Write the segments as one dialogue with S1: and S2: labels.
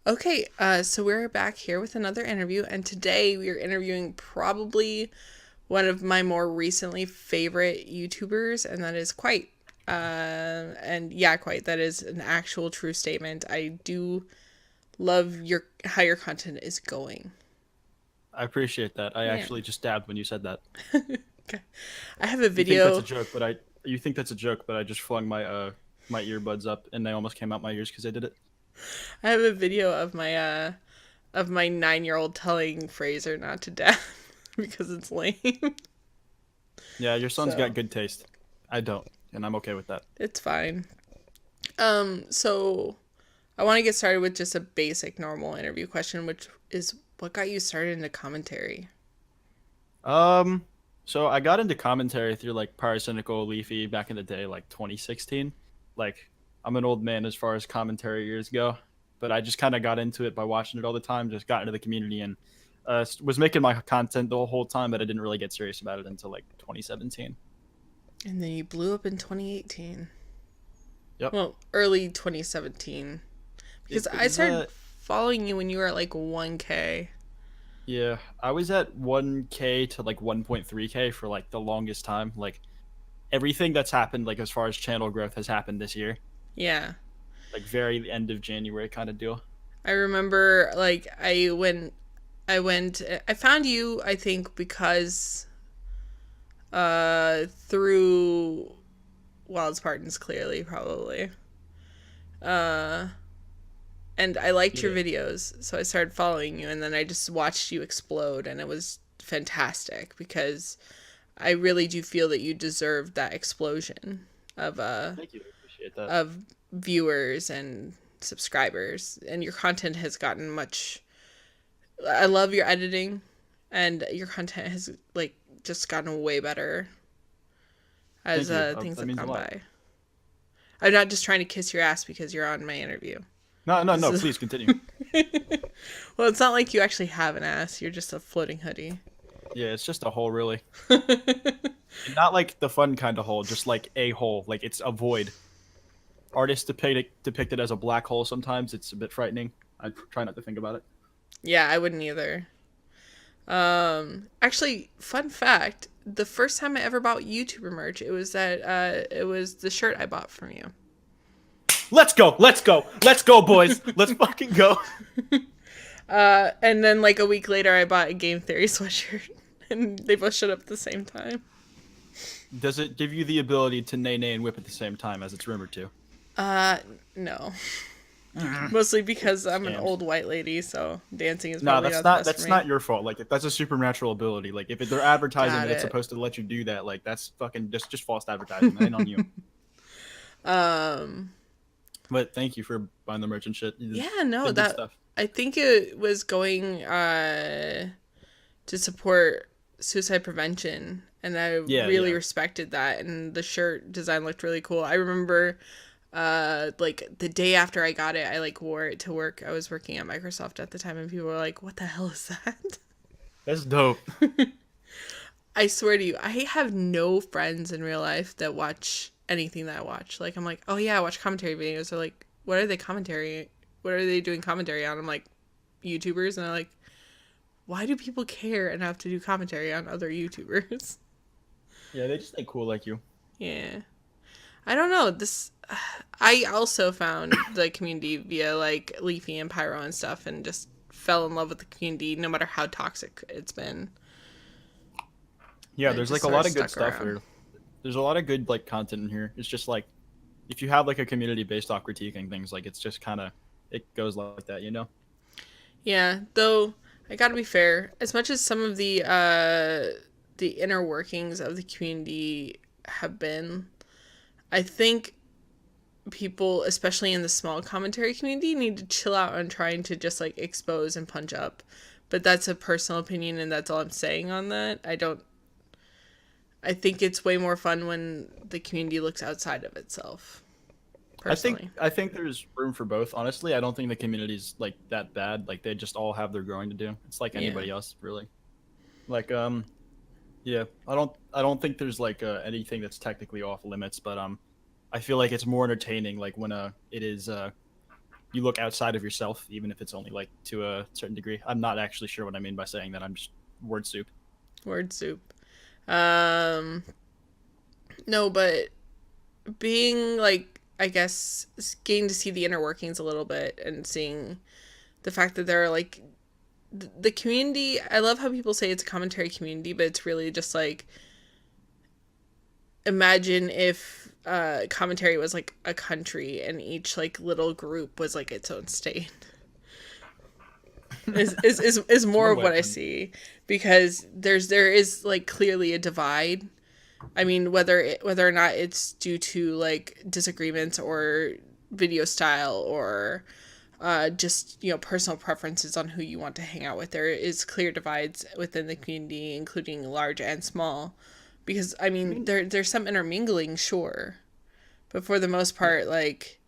S1: Okay, so we're back here with another interview, and today we are interviewing probably one of my more recently favorite YouTubers, and that is Kwite. And yeah, Kwite, that is an actual true statement. I do love your how your content is going.
S2: I appreciate that. I
S1: Yeah.
S2: actually just dabbed when you said that.
S1: Okay. I have a
S2: You think that's a
S1: video.
S2: joke, but I just flung my earbuds up and they almost came out my ears because I did it.
S1: I have a video of my 9-year-old telling Fraser not to dab because it's lame.
S2: Yeah, your son's got
S1: So
S2: good taste. I don't, and I'm okay with that.
S1: it's fine. So I want to get started with just a basic normal interview question, which is what got you started into commentary?
S2: Um, so I got into commentary through like Paracynical Leafy back in the day, like 2016. Like I'm an old man as far as commentary years go, but I just kind of got into it by watching it all the time. Just got into the community and was making my content the whole time, but I didn't really get serious about it until like 2017.
S1: And then you blew up in 2018.
S2: Yep.
S1: Well, early 2017.
S2: It,
S1: Because
S2: it
S1: I
S2: was
S1: started following you when you were at like 1K.
S2: Yeah, I was at 1K to like 1.3K for like the longest time. Like everything that's happened like as far as channel growth has happened this year.
S1: Yeah.
S2: Like very end of January kind of deal.
S1: I remember like I found you I think because through Wild Spartans clearly probably. Uh and I liked your
S2: Yeah.
S1: videos, so I started following you, and then I just watched you explode, and it was fantastic because I really do feel that you deserve that explosion of
S2: Thank you. I appreciate that.
S1: of viewers and subscribers, and your content has gotten much. I love your editing, and your content has like just gotten way better as
S2: Thank you.
S1: things
S2: That
S1: have
S2: means a
S1: gone
S2: lot.
S1: by. I'm not just trying to kiss your ass because you're on my interview.
S2: No, no,
S1: This
S2: no.
S1: is
S2: Please continue.
S1: well, it's not like you actually have an ass. You're just a floating hoodie.
S2: Yeah, it's just a hole, really. And not like the fun kind of hole, just like a hole. Like it's a void. Artists depict it as a black hole. Sometimes it's a bit frightening. I try not to think about it.
S1: Yeah, I wouldn't either. Actually, fun fact: the first time I ever bought YouTuber merch, it was the shirt I bought from you.
S2: Let's go. Let's go. Let's go, boys. Let's fucking go.
S1: And then like a week later, I bought a Game Theory sweatshirt, and they both showed up at the same time.
S2: Does it give you the ability to nay nay and whip at the same time as it's rumored to?
S1: Uh, no. Mostly because I'm an
S2: Scams.
S1: old white lady, so dancing is
S2: No,
S1: probably not the best for
S2: that's
S1: me.
S2: not your fault. Like that's a supernatural ability. Like if they're advertising
S1: Got
S2: that it's
S1: it.
S2: supposed to let you do that, like that's fucking just false advertising. That ain't on you.
S1: Um,
S2: But thank you for buying the merchant shit. You
S1: yeah, no,
S2: did good
S1: that
S2: stuff.
S1: I think it was going to support suicide prevention, and I
S2: Yeah,
S1: really
S2: yeah.
S1: respected that, and the shirt design looked really cool. I remember like the day after I got it, I like wore it to work. I was working at Microsoft at the time, and people were like, "What the hell is that?"
S2: That's dope.
S1: I swear to you, I have no friends in real life that watch anything that I watch. Like I'm like, "Oh yeah, I watch commentary videos." They're like, "What are they commentary? What are they doing commentary on?" I'm like, "YouTubers," and they're like, "Why do people care and have to do commentary on other YouTubers?"
S2: Yeah, they just ain't cool like you.
S1: Yeah. I don't know. This I also found the community via like Leafy and Pyro and stuff, and just fell in love with the community no matter how toxic it's been.
S2: Yeah,
S1: And it
S2: there's
S1: just
S2: like a
S1: sort of
S2: lot of good
S1: stuck
S2: stuff
S1: around.
S2: here. There's a lot of good like content in here. It's just like if you have like a community based off critiquing things, like it's just kind of it goes like that, you know?
S1: Yeah, though I gotta be fair, as much as some of the inner workings of the community have been, I think people, especially in the small commentary community, need to chill out on trying to just like expose and punch up. But that's a personal opinion, and that's all I'm saying on that. I don't. I think it's way more fun when the community looks outside of itself. Personally,
S2: I think there's room for both. Honestly, I don't think the community's like that bad. Like they just all have their growing to do. It's like
S1: yeah,
S2: anybody else, really. Like yeah, I don't think there's like anything that's technically off limits, but I feel like it's more entertaining like when it is you look outside of yourself, even if it's only like to a certain degree. I'm not actually sure what I mean by saying that. I'm just word soup.
S1: Word soup. Um, no, but being like, I guess, getting to see the inner workings a little bit and seeing the fact that there are like the community. I love how people say it's a commentary community, but it's really just like, imagine if commentary was like a country and each like little group was like its own state. Is
S2: It's
S1: more
S2: one
S1: of
S2: way
S1: what
S2: of
S1: I
S2: putting it.
S1: see, because there is like clearly a divide. I mean, whether or not it's due to like disagreements or video style or just personal preferences on who you want to hang out with, there is clear divides within the community, including large and small. Because I
S2: I
S1: mean,
S2: mean,
S1: there's some intermingling, sure, but for the most
S2: yeah,
S1: part, like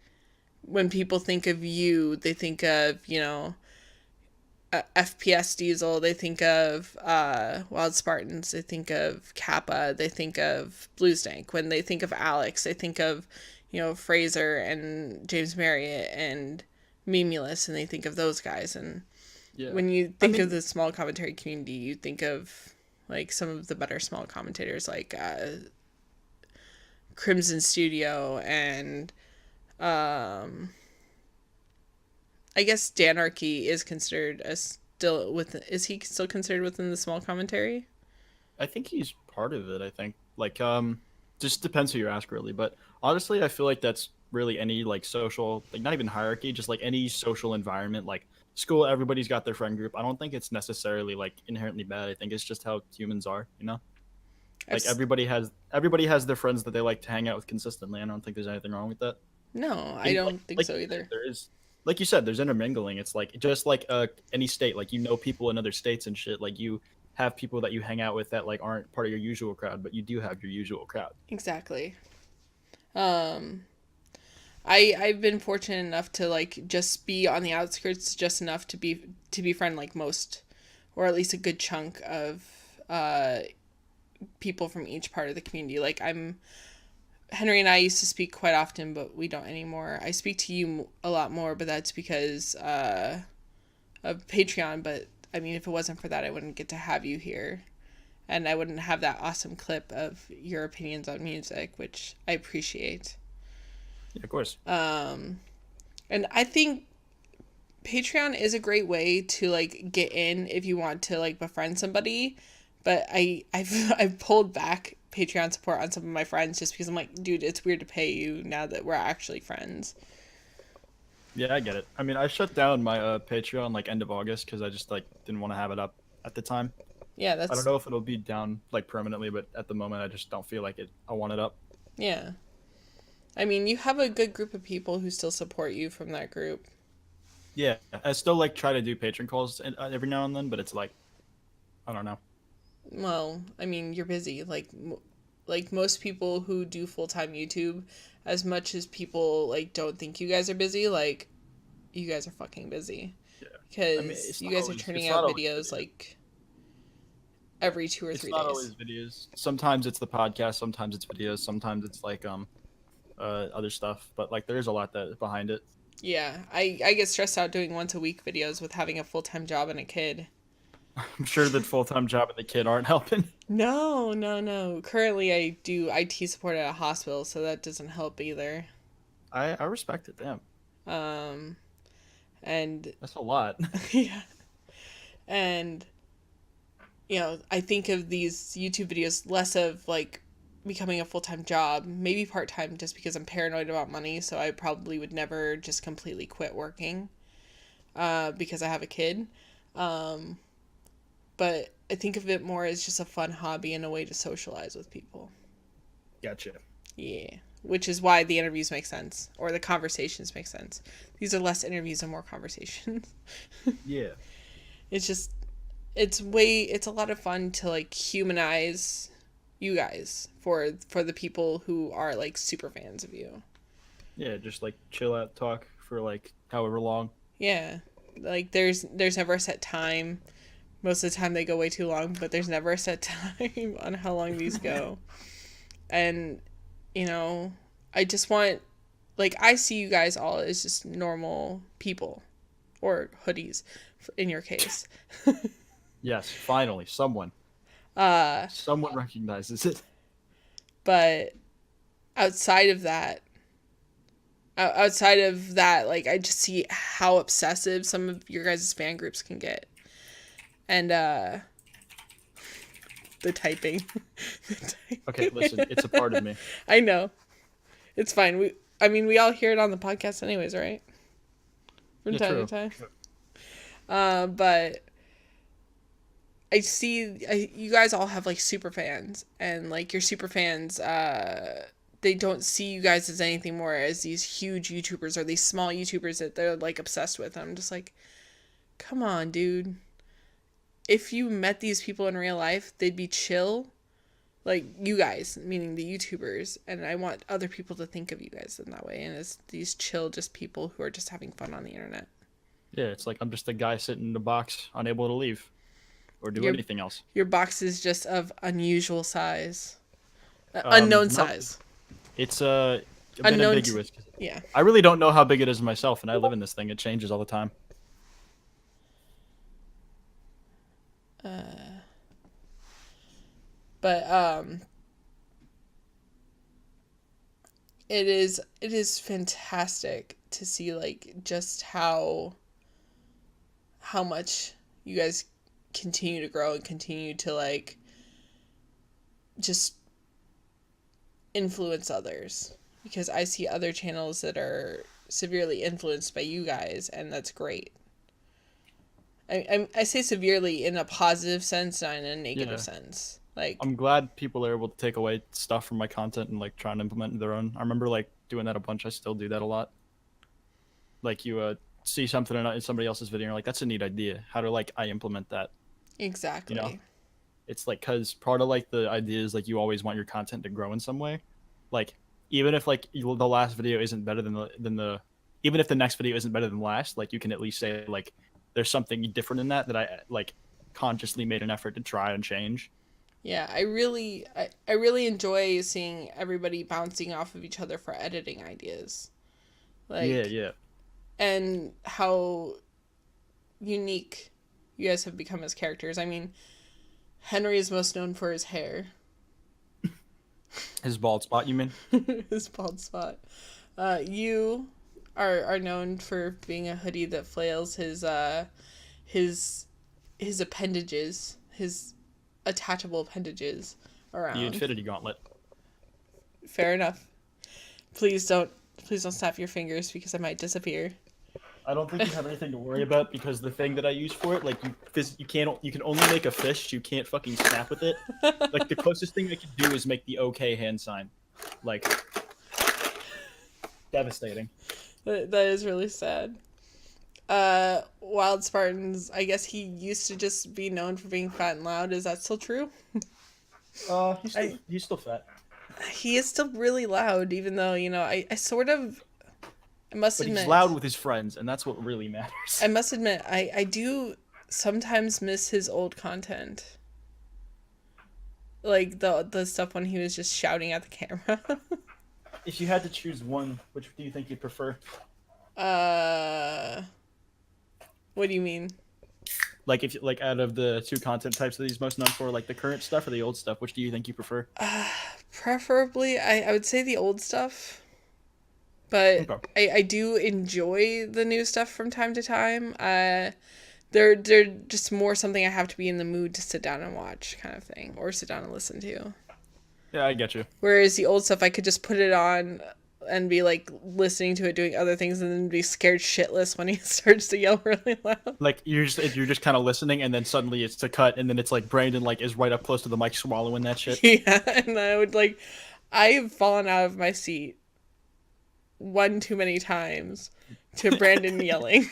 S1: when people think of you, they think of FPS Diesel, they think of Wild Spartans, they think of Kappa, they think of Bluestank. When they think of Alex, they think of, Fraser and James Marriott and Mimulus, and they think of those guys. And
S2: yeah.
S1: when you
S2: I
S1: think of
S2: mean,
S1: the small commentary community, you think of like some of the better small commentators like Crimson Studio and um, I guess Danarchy is considered as still with. Is he still considered within the small commentary?
S2: I think he's part of it. I think just depends who you ask really. But honestly, I feel like that's really any like social, like not even hierarchy, just like any social environment, like school. Everybody's got their friend group. I don't think it's necessarily like inherently bad. I think it's just how humans are. You know,
S1: I've
S2: like everybody has their friends that they like to hang out with consistently. I don't think there's anything wrong with that.
S1: no, I
S2: In
S1: don't think
S2: like
S1: so
S2: you said,
S1: either.
S2: there is, like you said, there's intermingling. It's like just like any state, like people in other states and shit. Like you have people that you hang out with that like aren't part of your usual crowd, but you do have your usual crowd.
S1: Exactly. Um, I've been fortunate enough to like just be on the outskirts, just enough to be friend like most, or at least a good chunk of people from each part of the community. Like I'm Henry and I used to speak quite often, but we don't anymore. I speak to you a lot more, but that's because of Patreon. But I mean, if it wasn't for that, I wouldn't get to have you here, and I wouldn't have that awesome clip of your opinions on music, which I appreciate.
S2: Yeah, of course.
S1: Um, and I think Patreon is a great way to like get in if you want to like befriend somebody. But I've pulled back Patreon support on some of my friends just because I'm like, dude, it's weird to pay you now that we're actually friends.
S2: Yeah, I get it. I mean, I shut down my Patreon like end of August because I just like didn't want to have it up at the time.
S1: Yeah,
S2: I don't
S1: that's
S2: know if it'll be down like permanently, but at the moment, I just don't feel like it. I want it up.
S1: yeah. I mean, you have a good group of people who still support you from that group.
S2: Yeah, I still like try to do patron calls every now and then, but it's like I don't know.
S1: Well, I mean, you're busy. Like most people who do full time YouTube, as much as people like don't think you guys are busy, like you guys are fucking busy
S2: Yeah, I mean,
S1: because you guys are turning
S2: it's
S1: out
S2: not always
S1: videos
S2: videos.
S1: like every two or
S2: It's
S1: three
S2: not
S1: days.
S2: always videos. Sometimes it's the podcast. Sometimes it's videos. Sometimes it's like other stuff. But like there is a lot that behind it.
S1: Yeah, I get stressed out doing once a week videos with having a full time job and a kid.
S2: I'm sure that full time job and the kid aren't helping.
S1: No, no, no. Currently, I do IT support at a hospital, so that doesn't help either.
S2: I respect it. Damn,
S1: Um, and
S2: that's a lot.
S1: yeah, and I think of these YouTube videos less of like becoming a full time job, maybe part time, just because I'm paranoid about money. So I probably would never just completely quit working, because I have a kid. Um, but I think of it more as just a fun hobby and a way to socialize with people.
S2: Gotcha.
S1: Yeah. Which is why the interviews make sense or the conversations make sense. These are less interviews and more conversations.
S2: Yeah.
S1: It's just it's a lot of fun to like humanize you guys for the people who are like super fans of you.
S2: Yeah, just like chill out, talk for like however long.
S1: Yeah. Like there's never a set time. Most of the time they go way too long, but there's never a set time on how long these go. And you know, I just want like I see you guys all as just normal people, or hoodies in your case.
S2: Yes, finally,
S1: uh
S2: someone recognizes it.
S1: but outside of that, like I just see how obsessive some of your guys' fan groups can get. And the typing.
S2: Okay, listen, it's a part of me.
S1: I know. It's fine. We all hear it on the podcast anyways, right? From
S2: Yeah,
S1: time to
S2: true.
S1: time. But you guys all have like super fans, and like your super fans, they don't see you guys as anything more as these huge YouTubers or these small YouTubers that they're like obsessed with. I'm just like, come on, dude. If you met these people in real life, they'd be chill. Like you guys, meaning the YouTubers, and I want other people to think of you guys in that way, and as these chill, just people who are just having fun on the internet.
S2: Yeah, it's like I'm just a guy sitting in the box, unable to leave or do
S1: Your
S2: anything else.
S1: your box is just of unusual size, unknown
S2: No,
S1: size,
S2: it's a bit
S1: unknown.
S2: ambiguous.
S1: Yeah.
S2: I really don't know how big it is myself, and I live in this thing. It changes all the time.
S1: But it is fantastic to see like just how much you guys continue to grow and continue to like just influence others, because I see other channels that are severely influenced by you guys, and that's great. I say severely in a positive sense, not in a negative
S2: Yeah,
S1: sense. Like,
S2: I'm glad people are able to take away stuff from my content and like try and implement their own. I remember like doing that a bunch. I still do that a lot. Like you see something in somebody else's video, and you're like, that's a neat idea. How do like I implement that? You know,
S1: exactly.
S2: it's like because part of like the idea is like you always want your content to grow in some way. Like even if like the last video isn't better than the even if the next video isn't better than the last, like you can at least say like there's something different in that I like consciously made an effort to try and change.
S1: Yeah, I really enjoy seeing everybody bouncing off of each other for editing ideas.
S2: Yeah,
S1: Like,
S2: yeah.
S1: and how unique you guys have become as characters. I mean, Henry is most known for his hair,
S2: His bald spot, you mean?
S1: his bald spot. You are known for being a hoodie that flails his his appendages, his attachable appendages
S2: The
S1: around.
S2: Infinity Gauntlet.
S1: Fair enough. Please don't snap your fingers because I might disappear.
S2: I don't think you have anything to worry about because the thing that I use for it, like you can only make a fist. You can't fucking snap with it. Like the closest thing I can do is make the OK hand sign. Like devastating.
S1: That is really sad. Wild Spartans, I guess he used to just be known for being fat and loud. Is that still true?
S2: He's still fat,
S1: He is still really loud, even though, I sort of, I must
S2: but
S1: admit,
S2: he's loud with his friends, and that's what really matters.
S1: I do sometimes miss his old content. Like the stuff when he was just shouting at the camera.
S2: If you had to choose one, which do you think you'd prefer?
S1: uh, what do you mean?
S2: Like if like out of the two content types that he's most known for, like the current stuff or the old stuff, which do you think you prefer?
S1: Preferably, I would say the old stuff. But
S2: Okay.
S1: I do enjoy the new stuff from time to time. They're just more something I have to be in the mood to sit down and watch, kind of thing, or sit down and listen to.
S2: Yeah, I get you.
S1: Whereas the old stuff, I could just put it on and be like listening to it, doing other things, and then be scared shitless when he starts to yell really loud.
S2: Like you're just kind of listening, and then suddenly it's to cut, and then it's like Brandon like is right up close to the mic swallowing that shit.
S1: Yeah, and I've fallen out of my seat one too many times to Brandon yelling.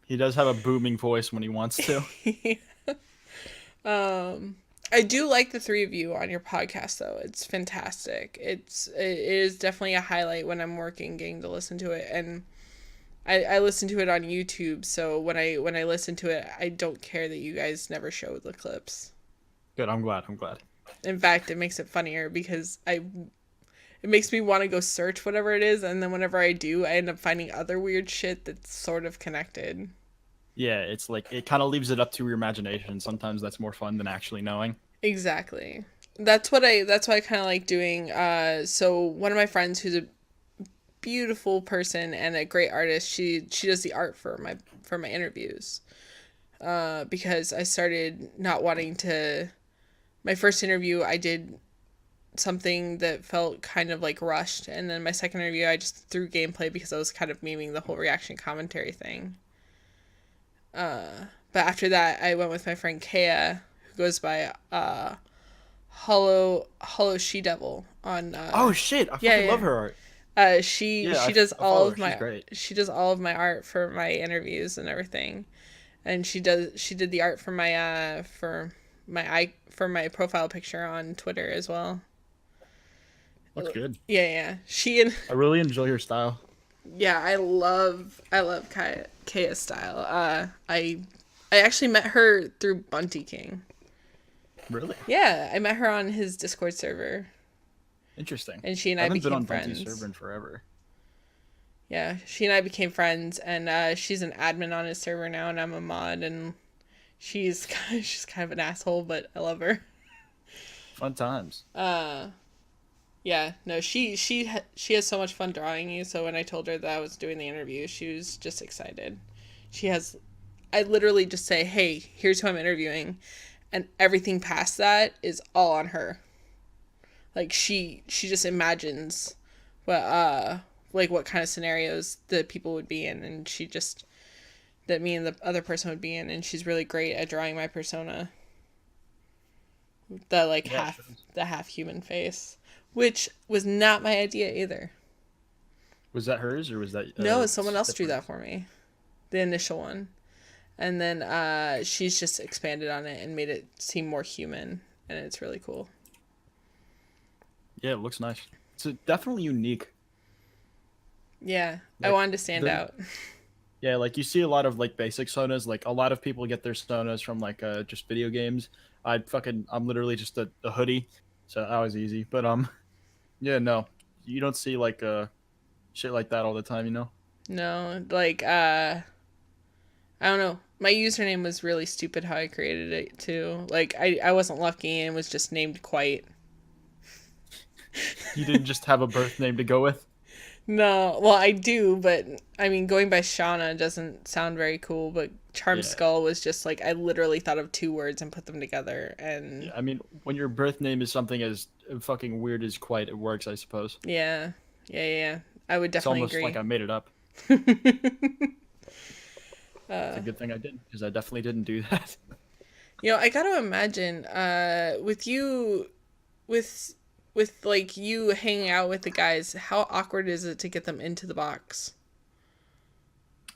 S2: He does have a booming voice when he wants to.
S1: I do like the three of you on your podcast though. It's fantastic. It is definitely a highlight when I'm working, getting to listen to it, and I listen to it on YouTube. So when I listen to it, I don't care that you guys never show the clips.
S2: Good, I'm glad.
S1: In fact, it makes it funnier because It makes me want to go search whatever it is, and then whenever I do, I end up finding other weird shit that's sort of connected.
S2: Yeah, it's like it kind of leaves it up to your imagination. Sometimes that's more fun than actually knowing.
S1: Exactly. That's why I kind of like doing so one of my friends who's a beautiful person and a great artist, she does the art for my interviews. Because I started not wanting to my first interview I did something that felt kind of like rushed, and then my second interview I just threw gameplay because I was kind of memeing the whole reaction commentary thing. But after that I went with my friend Kea, who goes by Hollow She Devil on
S2: Oh shit! I
S1: yeah,
S2: fucking love
S1: yeah.
S2: her art.
S1: She
S2: Yeah,
S1: does
S2: I
S1: all
S2: follow
S1: of
S2: her. She's
S1: my
S2: great.
S1: art for my interviews and everything, and she did the art for my profile picture on Twitter as well.
S2: Looks good.
S1: Yeah, yeah. She and
S2: I really enjoy her style.
S1: yeah, I love Kaya's style. I actually met her through Bunty King.
S2: Really
S1: Yeah, I met her on his Discord server,
S2: interesting.
S1: and she and
S2: I
S1: I
S2: haven't been
S1: became
S2: on Bunty's server
S1: friends.
S2: in forever.
S1: Yeah, she and I became friends, and she's an admin on his server now, and I'm a mod, and she's kind of an asshole, but I love her.
S2: Fun times.
S1: Yeah, no, she has so much fun drawing you. So when I told her that I was doing the interview, she was just excited. She has, I literally just say, "Hey, here's who I'm interviewing," and everything past that is all on her. Like she just imagines what like what kind of scenarios that people would be in, and she just that me and the other person would be in, and she's really great at drawing my persona, the like
S2: Yeah, sure.
S1: half human face, which was not my idea either.
S2: Was that hers or was that
S1: No, someone else drew
S2: different?
S1: that for me, the initial one, and then she's just expanded on it and made it seem more human, and it's really cool.
S2: Yeah, it looks nice. It's definitely unique.
S1: Yeah, I
S2: Like
S1: wanted to stand
S2: the
S1: out.
S2: yeah, like you see a lot of like basic sonas. Like a lot of people get their sonas from like just video games. I'm literally just a hoodie, so that was easy. But yeah, no, you don't see like shit like that all the time. You know.
S1: No, like I don't know. My username was really stupid how I created it too. Like I wasn't lucky and was just named Kwite.
S2: You didn't just have a birth name to go with.
S1: No, well I do, but I mean going by Shauna doesn't sound very cool. But
S2: Yeah.
S1: Charmedskull was just like I literally thought of two words and put them together, and
S2: Yeah, I mean, when your birth name is something as fucking weird as quite, it works, I suppose.
S1: yeah, yeah. I would
S2: It's
S1: definitely
S2: almost like
S1: agree.
S2: I made it up. It's a good thing I did because I definitely didn't do that.
S1: You know, I got to imagine with you with like you hanging out with the guys, how awkward is it to get them into the box?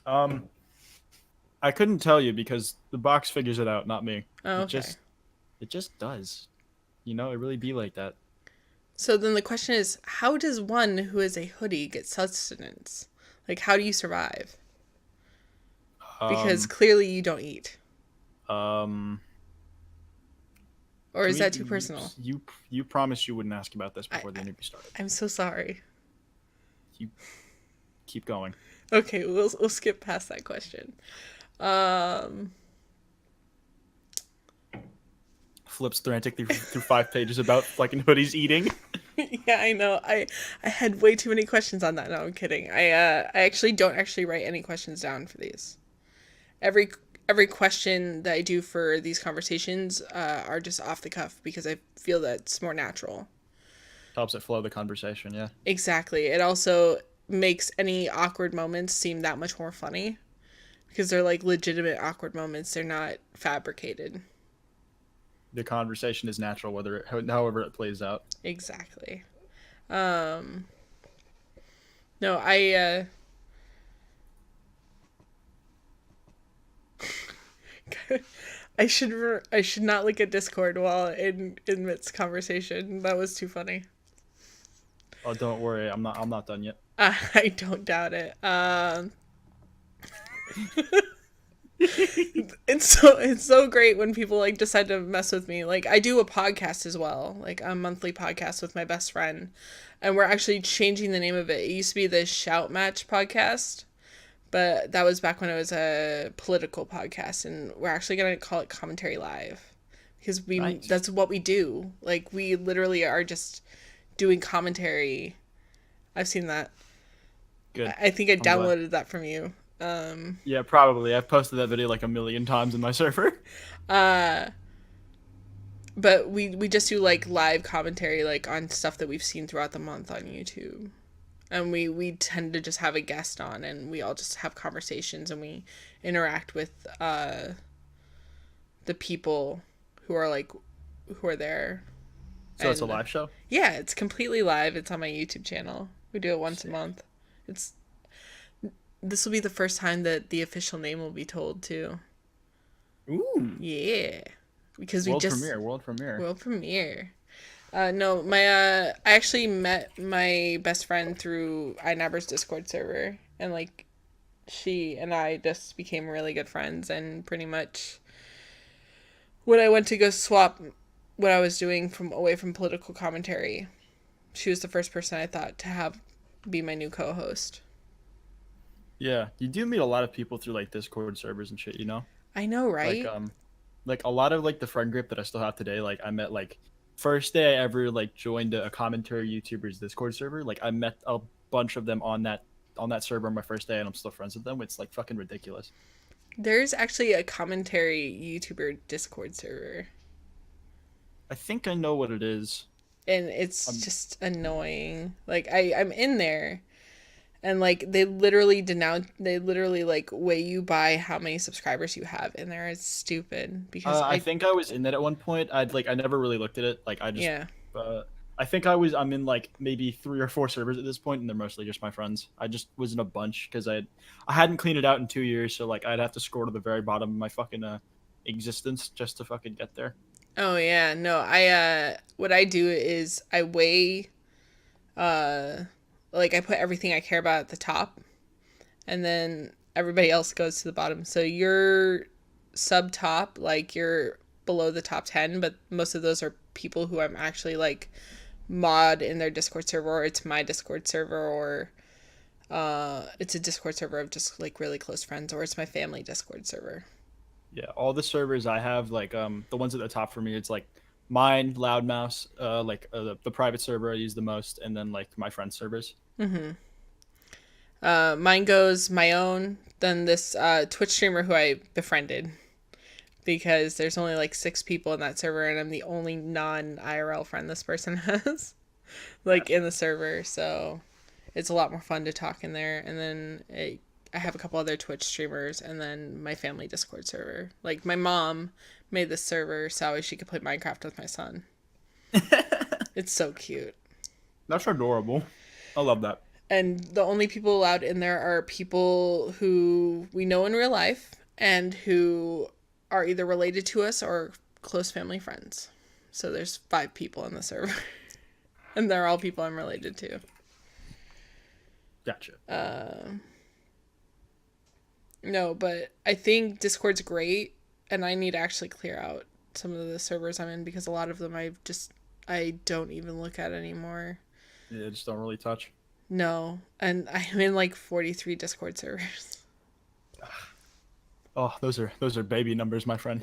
S2: Um, I couldn't tell you because the box figures it out, not me.
S1: Oh,
S2: It
S1: okay.
S2: just, it just does. You know, it really be like that.
S1: So then the question is, how does one who is a hoodie get sustenance? Like, how do you survive? Because
S2: Um,
S1: clearly you don't eat.
S2: um,
S1: Or
S2: can
S1: is
S2: we?
S1: that too personal?
S2: You promised you wouldn't ask about this
S1: I,
S2: before the interview started.
S1: I'm so sorry.
S2: You keep going.
S1: Okay, we'll skip past that question. Um,
S2: Flips frantically through 5 pages about fucking hoodies eating.
S1: yeah, I know. I had way too many questions on that. No, I'm kidding. I actually don't actually write any questions down for these. Every every question that I do for these conversations are just off the cuff because I feel that's more natural.
S2: Helps it flow the conversation. Yeah.
S1: Exactly. It also makes any awkward moments seem that much more funny because they're like legitimate awkward moments. They're not fabricated.
S2: The conversation is natural, however it plays out.
S1: Exactly. Um, no, I should not look at Discord while in midst conversation. That was too funny.
S2: Oh, don't worry, I'm not done yet.
S1: I don't doubt it. It's so great when people like decide to mess with me. Like I do a podcast as well, like a monthly podcast with my best friend, and we're actually changing the name of it. It used to be the Shout Match podcast, but that was back when it was a political podcast, and we're actually gonna call it Commentary Live because we
S2: Nice.
S1: that's what we do. Like we literally are just doing commentary. I've seen that.
S2: Good.
S1: I think I
S2: I'm glad.
S1: downloaded that from you.
S2: Yeah, probably. I've posted that video like a million times in my server.
S1: Uh, but we just do like live commentary like on stuff that we've seen throughout the month on YouTube. And we tend to just have a guest on and we all just have conversations and we interact with the people who are like who are there.
S2: So it's a
S1: And
S2: live show.
S1: yeah, it's completely live. It's on my YouTube channel. We do it once a
S2: Sick.
S1: month. It's this will be the first time that the official name will be told too.
S2: Ooh.
S1: Yeah. Because we
S2: World
S1: just
S2: premiere. World premiere.
S1: world premiere. No, my I actually met my best friend through iNabber's Discord server, and like she and I just became really good friends. And pretty much when I went to go swap what I was doing from away from political commentary, she was the first person I thought to have be my new co-host.
S2: Yeah, you do meet a lot of people through like Discord servers and shit.
S1: I know,
S2: Like
S1: right?
S2: like a lot of like the friend group that I still have today. Like I met like first day I ever like joined a commentary YouTuber's Discord server. Like I met a bunch of them on that server on my first day, and I'm still friends with them. It's like fucking ridiculous.
S1: There's actually a commentary YouTuber Discord server,
S2: I think I know what it is.
S1: and it's
S2: Um,
S1: just annoying. Like I'm in there, and like they literally like weigh you by how many subscribers you have in there. It's stupid because
S2: I
S1: I
S2: think I was in that at one point. I never really looked at it. Like I just
S1: yeah.
S2: uh, I think I'm in like maybe 3 or 4 servers at this point, and they're mostly just my friends. I just was in a bunch because I hadn't cleaned it out in 2 years, so like I'd have to scroll to the very bottom of my fucking existence just to fucking get there.
S1: Oh yeah, no, I what I do is I weigh uh like I put everything I care about at the top, and then everybody else goes to the bottom. So you're sub top, like you're below the top 10, but most of those are people who I'm actually like mod in their Discord server, or it's my Discord server, or it's a Discord server of just like really close friends, or it's my family Discord server.
S2: Yeah, all the servers I have, like the ones at the top for me, it's like mine, Loudmouse, like the private server I use the most, and then like my friends' servers.
S1: Mine goes my own, then this Twitch streamer who I befriended because there's only like 6 people in that server, and I'm the only non IRL friend this person has like in
S2: Gotcha.
S1: the server. So it's a lot more fun to talk in there. And then I have a couple other Twitch streamers, and then my family Discord server. Like my mom made this server so she could play Minecraft with my son. It's so cute.
S2: That's adorable. I love that.
S1: And the only people allowed in there are people who we know in real life and who are either related to us or close family friends. So there's 5 people in the server, and they're all people I'm related to.
S2: Gotcha.
S1: No, but I think Discord's great, and I need to actually clear out some of the servers I'm in because a lot of them I don't even look at anymore.
S2: Yeah, just don't really touch.
S1: No, and I'm in like 43 Discord servers.
S2: Oh, those are baby numbers, my friend.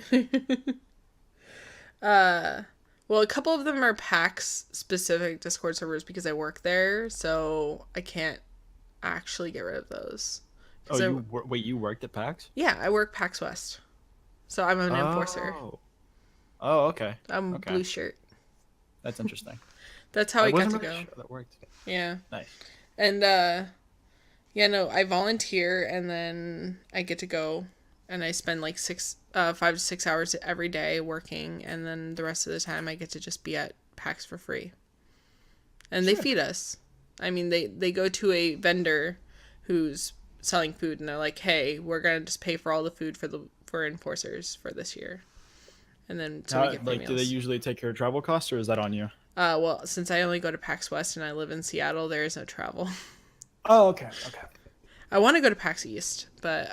S1: Well, a couple of them are PAX specific Discord servers because I work there, so I can't actually get rid of those.
S2: Oh,
S1: Because
S2: wait, you worked at PAX?
S1: yeah, I work PAX West, so I'm an enforcer.
S2: Oh. Oh, okay.
S1: I'm
S2: Okay.
S1: blue shirt.
S2: That's interesting.
S1: That's how
S2: I
S1: I got
S2: wasn't
S1: to
S2: really
S1: go.
S2: sure that worked.
S1: Yeah,
S2: Nice.
S1: and yeah, no, I volunteer and then I get to go, and I spend like 5 to 6 hours every day working, and then the rest of the time I get to just be at PAX for free, and they
S2: Sick.
S1: feed us. I mean, they go to a vendor who's selling food, and they're like, "Hey, we're gonna just pay for all the food for enforcers for this year," and then so we
S2: How,
S1: get free
S2: like, do they
S1: meals.
S2: usually take care of travel costs, or is that on you?
S1: Well, since I only go to PAX West and I live in Seattle, there is no travel.
S2: Oh, okay. Okay.
S1: I want to go to PAX East, but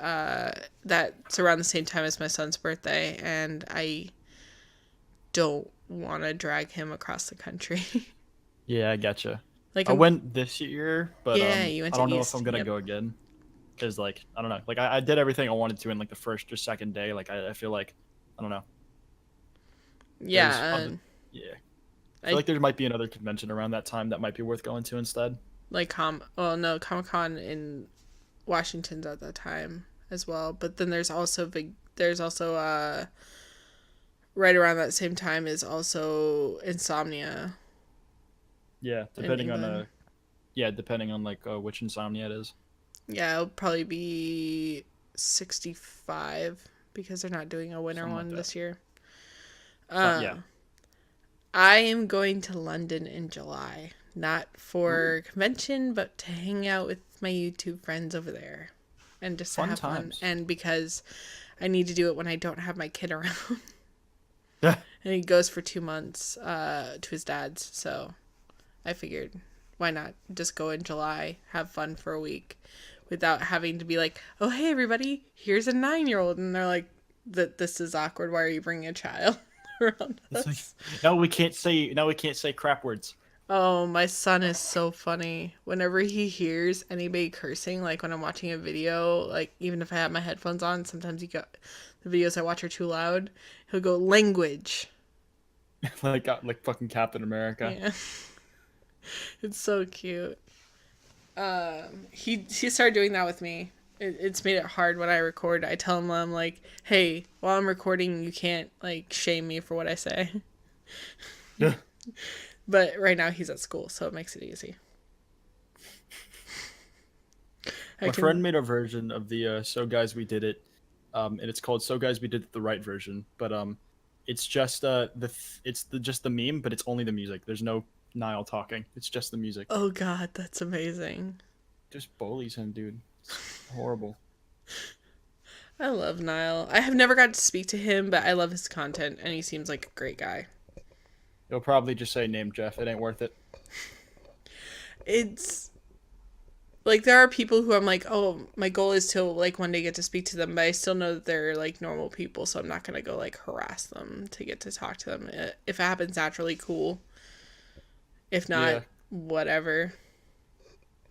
S1: that's around the same time as my son's birthday, and I don't want to drag him across the country.
S2: Yeah, I getcha.
S1: Like
S2: I
S1: I'm,
S2: went this year, but
S1: yeah, you went
S2: I
S1: to
S2: don't know if I'm
S1: East.
S2: gonna
S1: Yep.
S2: go again. Because like I don't know, like I did everything I wanted to in like the first or second day. Like I feel like I don't know. There's
S1: Yeah,
S2: other, yeah. I feel
S1: I
S2: like there might be another convention around that time that might be worth going to instead.
S1: like well no, Comic-Con in Washington's at that time as well. But then there's also right around that same time is also Insomnia
S2: Yeah,
S1: in
S2: depending on
S1: England.
S2: depending on like which insomnia it is.
S1: Yeah, it'll probably be 65 because they're not doing a winter
S2: Something like
S1: one
S2: that.
S1: this year.
S2: So
S1: Uh,
S2: yeah.
S1: I am going to London in July, not
S2: Ooh,
S1: for convention, but to hang out with my YouTube friends over there and just to
S2: fun
S1: have fun.
S2: times.
S1: And because I need to do it when I don't have my kid around.
S2: Yeah.
S1: And he goes for 2 months to his dad's. So I figured, why not just go in July, have fun for a week without having to be like, oh, hey, everybody, here's a 9-year-old. And they're like, this is awkward. Why are you bringing a child around
S2: It's like,
S1: us?
S2: now we can't say crap words.
S1: Oh, my son is so funny. Whenever he hears anybody cursing, like when I'm watching a video, like even if I have my headphones on, sometimes the videos I watch are too loud. He'll go language.
S2: Like fucking Captain America.
S1: Yeah, it's so cute. He started doing that with me. It's made it hard when I record. I tell him I'm like, hey, while I'm recording, you can't like shame me for what I say.
S2: Yeah.
S1: But right now he's at school, so it makes it easy. I
S2: My
S1: can.
S2: friend made a version of the So Guys We Did It, and it's called So Guys We Did It the Right version. But it's just just the meme, but it's only the music. There's no Niall talking. It's just the music.
S1: Oh God, that's amazing.
S2: Just bullies him, dude. It's horrible.
S1: I love Niall. I have never got to speak to him, but I love his content, and he seems like a great guy.
S2: He'll probably just say name Jeff. It ain't worth it.
S1: It's like there are people who I'm like, oh, my goal is to like one day get to speak to them, but I still know that they're like normal people, so I'm not gonna go like harass them to get to talk to them. If it happens naturally, cool. If not,
S2: Yeah,
S1: whatever.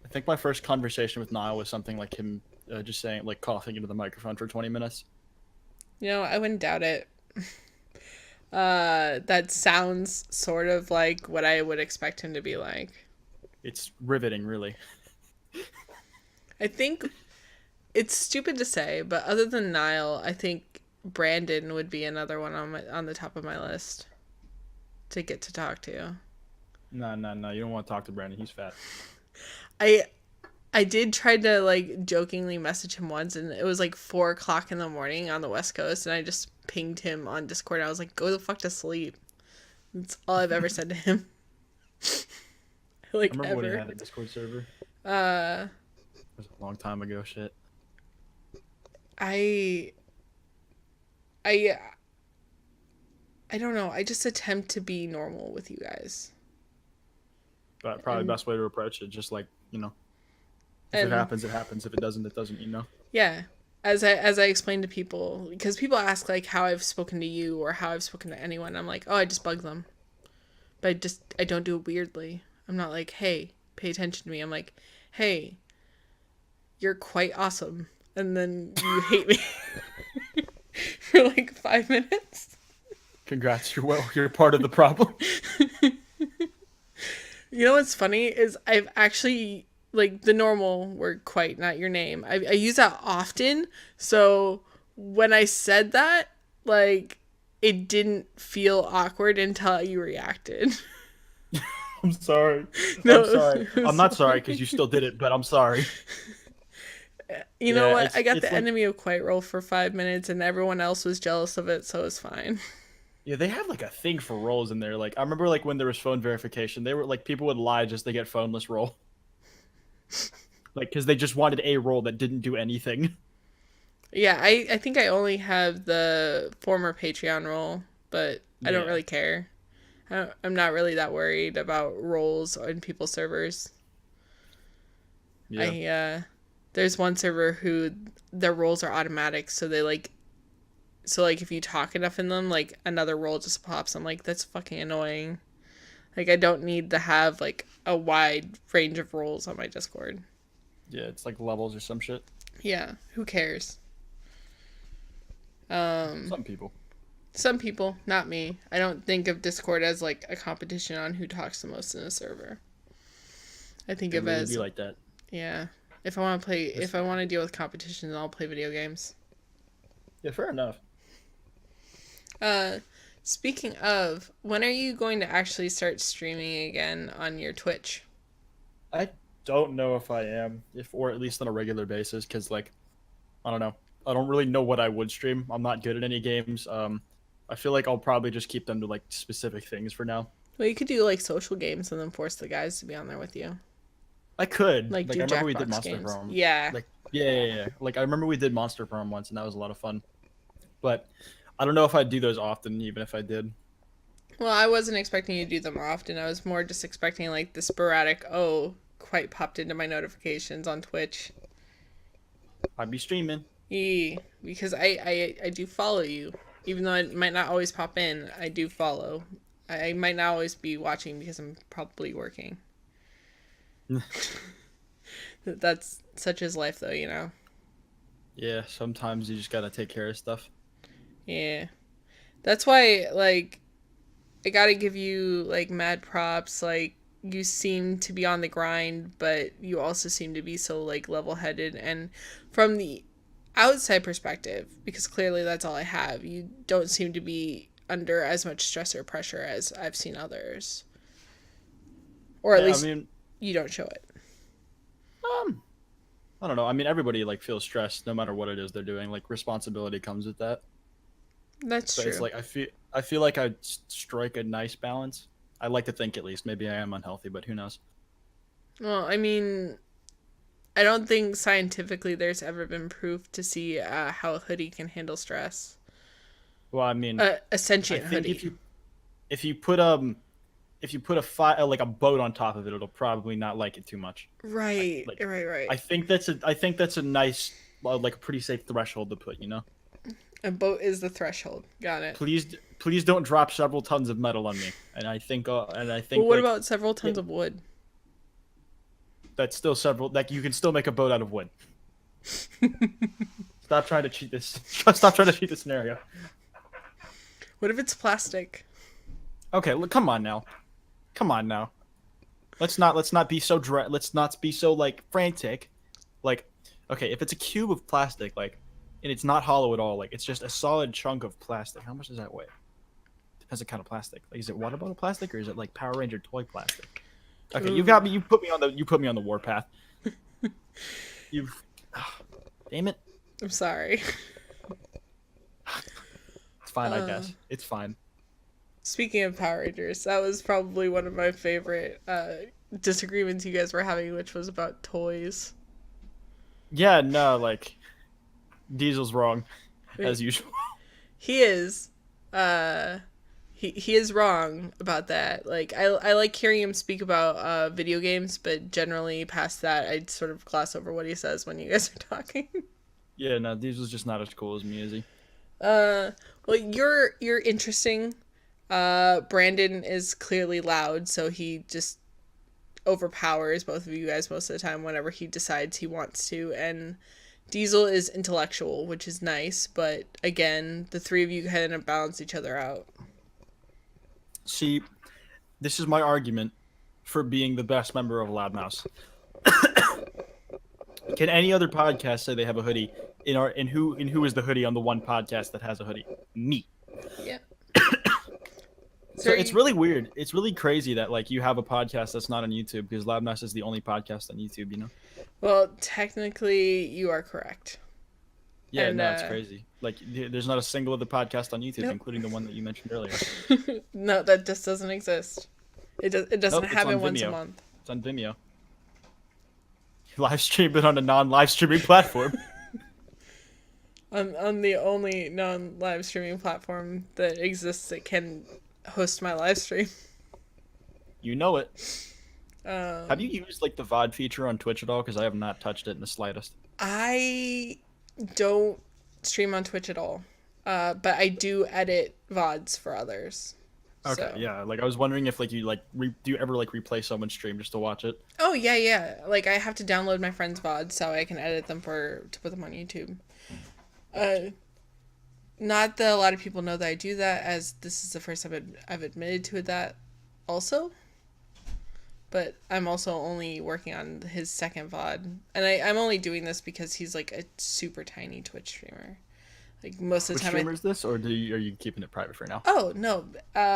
S2: I think my first conversation with Niall was something like him just saying like coughing into the microphone for 20 minutes.
S1: I wouldn't doubt it. That sounds sort of like what I would expect him to be like.
S2: It's riveting, really.
S1: I think it's stupid to say, but other than Niall, I think Brandon would be another one on the top of my list to get to talk to.
S2: No, no, no. You don't want to talk to Brandon. He's fat.
S1: I I did try to like jokingly message him once, and it was like 4 o'clock in the morning on the West Coast, and I just pinged him on Discord. I was like, "Go the fuck to sleep." That's all I've ever said to him.
S2: I
S1: Like
S2: remember when he
S1: ever.
S2: had a Discord server. It
S1: Uh,
S2: was a long time ago. Shit.
S1: I I I don't know. I just attempt to be normal with you guys,
S2: But probably the
S1: and
S2: best way to approach it, just like if it
S1: and
S2: happens, it happens. If it doesn't, it doesn't.
S1: yeah. As I explain to people, because people ask like how I've spoken to you or how I've spoken to anyone, I'm like, oh, I just bug them, but I don't do it weirdly. I'm not like, hey, pay attention to me. I'm like, hey, you're quite awesome, and then you hate me for like 5 minutes.
S2: Congrats, you're well. You're part of the problem.
S1: You know what's funny is I've actually like the normal word quite not your name. I use that often. So when I said that, like it didn't feel awkward until you reacted.
S2: I'm sorry. I'm
S1: No,
S2: sorry.
S1: it was
S2: I'm
S1: so
S2: not sorry
S1: funny.
S2: because you still did it, but I'm sorry.
S1: You know
S2: Yeah,
S1: what?
S2: it's
S1: I got
S2: it's
S1: the
S2: like
S1: enemy of quite roll for 5 minutes, and everyone else was jealous of it, so it's fine.
S2: yeah, they have like a thing for roles in there. Like I remember like when there was phone verification, they were like people would lie just to get phoneless roll, like because they just wanted a role that didn't do anything.
S1: Yeah, I think I only have the former Patreon role, but I don't
S2: Yeah,
S1: really care. I'm not really that worried about roles on people's servers.
S2: yeah.
S1: I there's one server who their roles are automatic, so they like so like if you talk enough in them, like another role just pops. I'm like, that's fucking annoying. Like I don't need to have like a wide range of roles on my Discord.
S2: Yeah, it's like levels or some shit.
S1: Yeah, who cares?
S2: Some people.
S1: Some people, not me. I don't think of Discord as like a competition on who talks the most in a server. I think
S2: It
S1: of it
S2: really
S1: as
S2: be like that.
S1: yeah. If I want to play, if I want to deal with competition, then I'll play video games.
S2: Yeah, fair enough.
S1: Uh, Speaking of, when are you going to actually start streaming again on your Twitch?
S2: I don't know if I am, if or at least on a regular basis, because like I don't know. I don't really know what I would stream. I'm not good at any games. I feel like I'll probably just keep them to like specific things for now.
S1: Well, you could do like social games and then force the guys to be on there with you.
S2: I could.
S1: Like
S2: Like
S1: do
S2: I remember we did
S1: Jackbox
S2: Monster
S1: games.
S2: Prom.
S1: Yeah.
S2: Like yeah. Like I remember we did Monster Prom once, and that was a lot of fun. But I don't know if I'd do those often, even if I did.
S1: Well, I wasn't expecting you to do them often. I was more just expecting like the sporadic, oh, quite popped into my notifications on Twitch.
S2: I'd be streaming.
S1: Because I do follow you. Even though it might not always pop in, I do follow. I might not always be watching because I'm probably working. That's such is life though, you know?
S2: Yeah, sometimes you just gotta take care of stuff.
S1: Yeah. That's why, like, I gotta give you, like, mad props. Like, you seem to be on the grind, but you also seem to be so, like, level headed. And from the outside perspective, because clearly that's all I have, you don't seem to be under as much stress or pressure as I've seen others. Or at
S2: Yeah, I
S1: least
S2: mean,
S1: you don't show it.
S2: um, I don't know. I mean, everybody like feels stressed no matter what it is they're doing. Like responsibility comes with that.
S1: That's
S2: But it's
S1: true.
S2: like I feel like I strike a nice balance. I like to think at least. Maybe I am unhealthy, but who knows?
S1: Well, I mean, I don't think scientifically there's ever been proof to see how a hoodie can handle stress.
S2: Well, I mean,
S1: A
S2: I
S1: sentient
S2: think
S1: hoodie.
S2: if you put like a boat on top of it, it'll probably not like it too much.
S1: Right,
S2: Like
S1: right, right.
S2: I think that's a nice like a pretty safe threshold to put.
S1: A boat is the threshold. Got it.
S2: Please don't drop several tons of metal on me. And I
S1: Well,
S2: think
S1: what
S2: like
S1: about several
S2: yeah,
S1: tons of wood?
S2: that's still several. Like you can still make a boat out of wood. Stop trying to cheat this. Stop trying to cheat this scenario.
S1: What if it's plastic?
S2: Okay, look, come on now. Come on now. Let's not be so let's not be so like frantic. Like, okay, if it's a cube of plastic, like, and it's not hollow at all, like it's just a solid chunk of plastic. How much does that weigh? Depends on kind of plastic. Like, is it water bottle plastic or is it like Power Ranger toy plastic? Okay, you got
S1: Ooh,
S2: me. You put me on the warpath. You, damn it.
S1: I'm sorry.
S2: It's fine, I
S1: Uh,
S2: guess. It's fine.
S1: Speaking of Power Rangers, that was probably one of my favorite disagreements you guys were having, which was about toys.
S2: Yeah, no, like Diesel's wrong
S1: Wait,
S2: as usual.
S1: he is. Uh, he is wrong about that. Like I like hearing him speak about video games, but generally past that, I'd sort of gloss over what he says when you guys are talking.
S2: Yeah, no, Diesel's just not as cool as me, is he?
S1: Uh, well, you're interesting. Brandon is clearly loud, so he just overpowers both of you guys most of the time whenever he decides he wants to. And Diesel is intellectual, which is nice, but again, the three of you kind of balance each other out.
S2: See, this is my argument for being the best member of Loudmouse. Can any other podcast say they have a hoodie? In who is the hoodie on the one podcast that has a hoodie? Me.
S1: Yeah. So
S2: So
S1: are
S2: it's
S1: you,
S2: really weird. It's really crazy that like you have a podcast that's not on YouTube because Loudmouse is the only podcast on YouTube.
S1: well, technically, you are correct.
S2: Yeah,
S1: And
S2: no, it's crazy. Like there's not a single other podcast on YouTube,
S1: nope.
S2: including the one that you mentioned earlier.
S1: No, that just doesn't exist. It doesn't
S2: Nope, it's on
S1: happen once a
S2: Vimeo.
S1: month.
S2: It's on Vimeo. Live stream it on a non-live streaming platform.
S1: On the only non-live streaming platform that exists that can host my live stream.
S2: You know it. Have
S1: Um,
S2: you used like the VOD feature on Twitch at all? Because I have not touched it in the slightest.
S1: I don't stream on Twitch at all, but I do edit VODs for others.
S2: Okay,
S1: So,
S2: yeah. Like I was wondering if like you like do you ever like replay someone's stream just to watch it?
S1: oh yeah, yeah. Like I have to download my friends' VODs so I can edit them for to put them on YouTube. Uh, Not that a lot of people know that I do that, as this is the first time I've admitted to that also. But I'm also only working on his second VOD. And I'm only doing this because he's like a super tiny Twitch streamer. Like most of the
S2: Which
S1: time
S2: streamer is this, or are you keeping it private for now?
S1: Oh, no.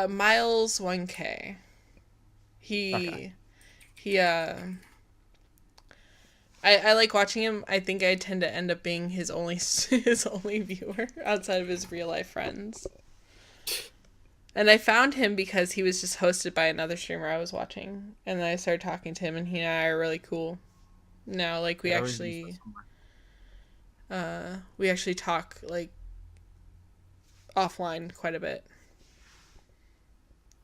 S1: Miles 1K.
S2: Okay,
S1: He I like watching him. I think I tend to end up being his only his only viewer outside of his real life friends. And I found him because he was just hosted by another streamer I was watching, and then I started talking to him, and he and I are really cool. Now, like
S2: I always use that somewhere.
S1: we actually talk like offline quite a bit.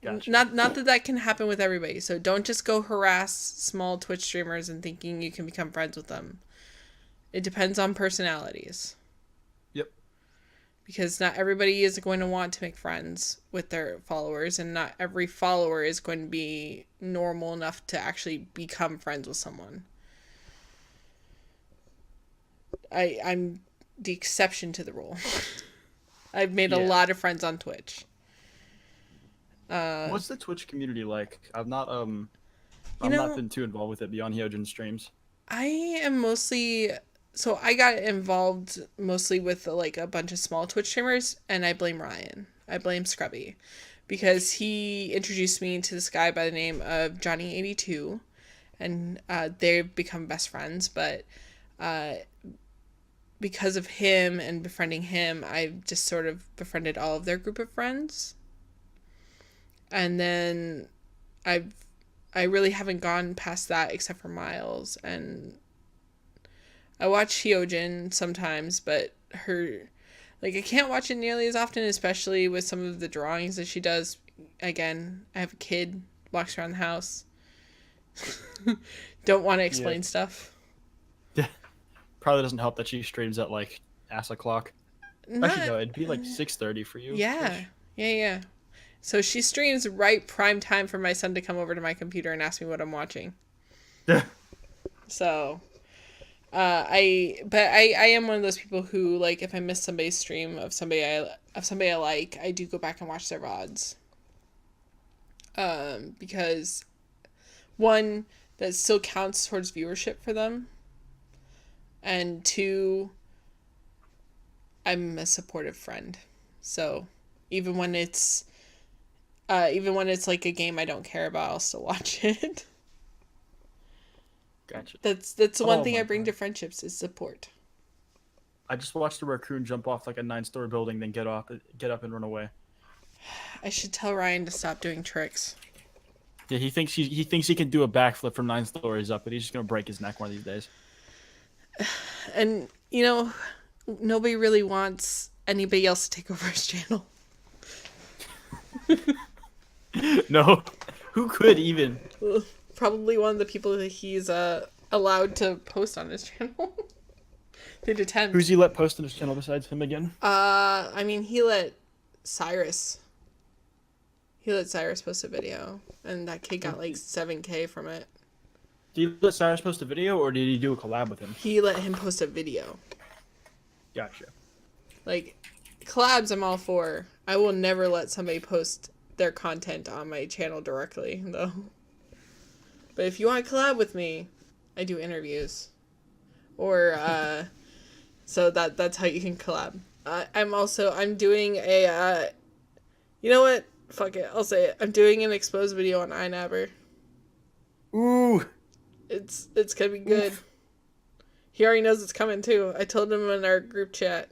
S2: Gotcha.
S1: Not that that can happen with everybody. So don't just go harass small Twitch streamers and thinking you can become friends with them. It depends on personalities.
S2: Yep.
S1: Because not everybody is going to want to make friends with their followers, and not every follower is going to be normal enough to actually become friends with someone. I'm the exception to the rule. I've made a
S2: Yeah.
S1: lot of friends on Twitch.
S2: What's the Twitch community like?
S1: You
S2: I've not
S1: know,
S2: been too involved with it beyond Hyojin's streams.
S1: I am mostly so I got involved mostly with like a bunch of small Twitch streamers, and I blame Ryan. I blame Scrubby because he introduced me to this guy by the name of Johnny82, and they've become best friends. But uh, because of him and befriending him, I've just sort of befriended all of their group of friends, and then I've I really haven't gone past that except for Miles, and I watch Hyojin sometimes, but her like I can't watch it nearly as often, especially with some of the drawings that she does. Again, I have a kid, walks around the house. Don't want to
S2: Yeah.
S1: explain stuff.
S2: Probably doesn't help that she streams at like ass o'clock. Actually,
S1: Not
S2: no, it'd be like 6:30 for you.
S1: yeah. Yeah, yeah. So she streams right prime time for my son to come over to my computer and ask me what I'm watching. So, I am one of those people who like if I miss somebody's stream of somebody I like, I do go back and watch their VODs. Because one, that still counts towards viewership for them, and two, I'm a supportive friend. So, even when it's even when it's like a game I don't care about, I'll still watch it.
S2: Gotcha.
S1: That's the one
S2: Oh
S1: thing I
S2: my
S1: bring to
S2: god.
S1: friendships is support.
S2: I just watched a raccoon jump off like a 9-story building, then get up and run away.
S1: I should tell Ryan to stop doing tricks.
S2: Yeah, he thinks he can do a backflip from 9 stories up, but he's just gonna break his neck one of these days.
S1: And you know, nobody really wants anybody else to take over his channel.
S2: No, who could even?
S1: Probably one of the people that he's allowed to post on his channel. They'd attempt.
S2: Who's he let post on his channel besides him again?
S1: I mean, Cyrus. He let Cyrus post a video, and that kid got like 7K from it.
S2: Did you let Cyrus post a video, or did he do a collab with him?
S1: He let him post a video.
S2: Gotcha.
S1: Like, collabs I'm all for. I will never let somebody post their content on my channel directly, though. But if you want to collab with me, I do interviews. Or, so that's how you can collab. I'm doing a, you know what? Fuck it, I'll say it. I'm doing an exposed video on iNabber.
S2: Ooh.
S1: It's gonna be good. He already knows it's coming too. I told him in our group chat.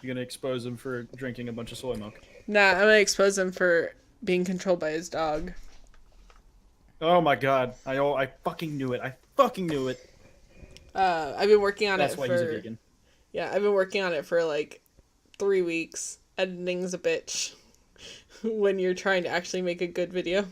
S2: You're gonna expose him for drinking a bunch of soy milk.
S1: Nah, I'm gonna expose him for being controlled by his dog.
S2: Oh my god. I fucking knew it. I fucking knew it.
S1: I've been working on
S2: That's
S1: it
S2: why
S1: for
S2: he's a vegan.
S1: yeah, I've been working on it for like 3 weeks. Editing's a bitch when you're trying to actually make a good video.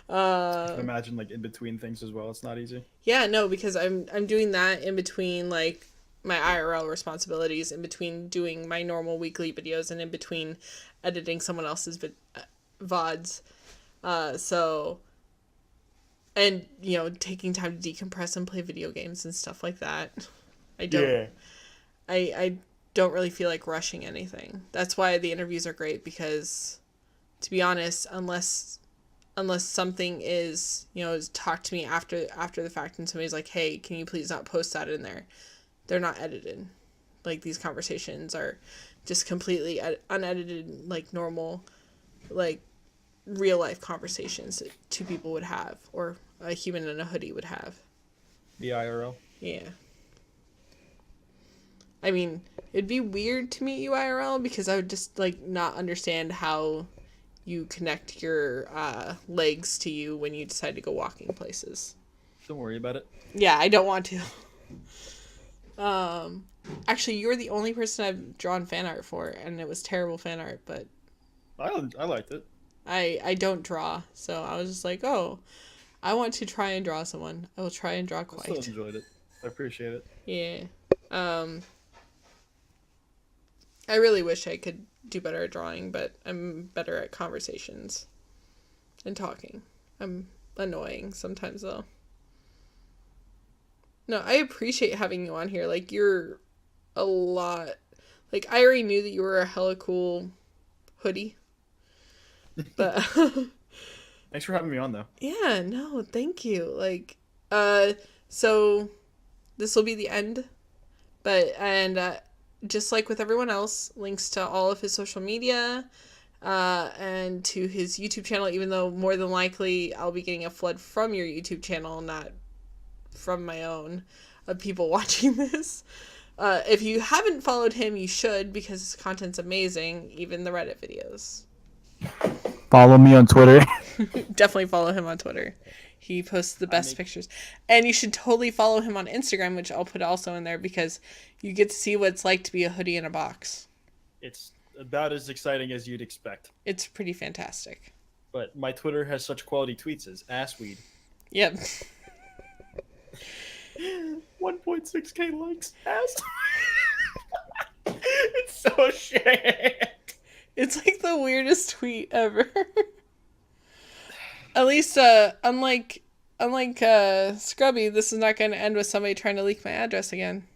S2: I can imagine like in between things as well. It's not easy.
S1: Yeah, no, because I'm doing that in between like my IRL responsibilities, in between doing my normal weekly videos, and in between editing someone else's VODs. So, and taking time to decompress and play video games and stuff like that. I don't.
S2: Yeah.
S1: I don't really feel like rushing anything. That's why the interviews are great, because, to be honest, unless something is talked to me after the fact, and somebody's like, hey, can you please not post that in there, they're not edited. Like, these conversations are just completely unedited, like normal, like real life conversations that two people would have, or a human in a hoodie would have.
S2: The IRL.
S1: Yeah. I mean, it'd be weird to meet you IRL, because I would just like not understand how you connect your legs to you when you decide to go walking places.
S2: Don't worry about it.
S1: Yeah, I don't want to. Actually, you're the only person I've drawn fan art for, and it was terrible fan art, but
S2: I liked it.
S1: I don't draw, so I was just like, oh, I want to try and draw someone. I will try and draw
S2: I still
S1: Kwite.
S2: enjoyed it. I appreciate it.
S1: Yeah. I really wish I could do better at drawing, but I'm better at conversations and talking. I'm annoying sometimes, though. No, I appreciate having you on here. Like, you're a lot. Like, I already knew that you were a hella cool hoodie. But
S2: Thanks for having me on, though.
S1: yeah, no, thank you. Like, so this will be the end. And just like with everyone else, links to all of his social media, and to his YouTube channel, even though more than likely I'll be getting a flood from your YouTube channel, not from my own, of people watching this. If you haven't followed him, you should, because his content's amazing, even the Reddit videos.
S2: Follow me on Twitter.
S1: Definitely follow him on Twitter. He posts the best pictures. And you should totally follow him on Instagram, which I'll put also in there, because you get to see what it's like to be a hoodie in a box.
S2: It's about as exciting as you'd expect.
S1: It's pretty fantastic.
S2: But my Twitter has such quality tweets as assweed.
S1: Yep.
S2: 1.6k likes. Ass. It's so shit.
S1: It's like the weirdest tweet ever. At least, unlike Scrubby, this is not going to end with somebody trying to leak my address again.